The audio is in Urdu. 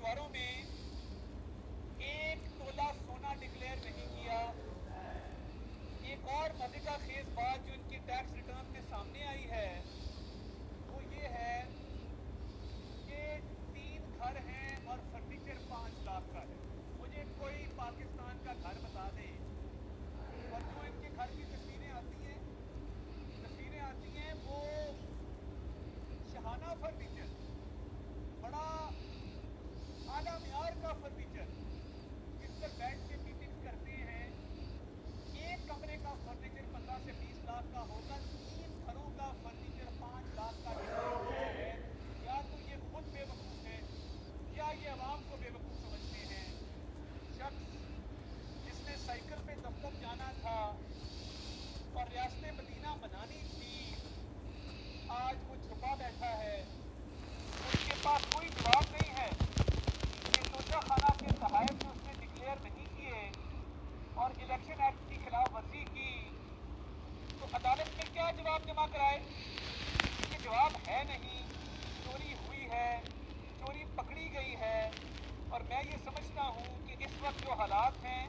گوشواروں میں 1 تولہ سونا ڈکلیئر نہیں کیا۔ ایک اور مزے کا خیز بات جو ان کی ٹیکس ریٹرن میں سامنے آئی ہے وہ یہ ہے کہ 3 گھر ہیں اور فرنیچر 5 لاکھ کا ہے۔ مجھے کوئی پاکستان کا گھر بتا دے، اور جو ان کے گھر کی تصویریں آتی ہیں وہ شہانہ فرنیچر، بڑا اعلیٰ معیار کا فرنیچر جس پر بیٹھ کے میٹنگز کرتے ہیں۔ ایک کمرے کا فرنیچر 15 سے 20 لاکھ کا ہوگا، 3 گھروں کا فرنیچر 5 لاکھ کا ڈکلیئر ہوا ہے۔ یا تو یہ خود بے وقوف ہے یا یہ عوام کو بے وقوف سمجھتے ہیں۔ شخص جس نے سائیکل پہ دفتر جانا تھا اور ریاست مدینہ بنانی تھی، آج وہ چھپا بیٹھا ہے۔ اس کے پاس کوئی جواب نہیں ہے کہ توشہ خانہ کے تحائف جو اس نے ڈکلیئر نہیں کیے اور الیکشن ایکٹ کی خلاف ورزی کی، تو عدالت میں کیا جواب جمع کرائے؟ یہ جواب ہے نہیں۔ چوری ہوئی ہے، چوری پکڑی گئی ہے، اور میں یہ سمجھتا ہوں کہ اس وقت جو حالات ہیں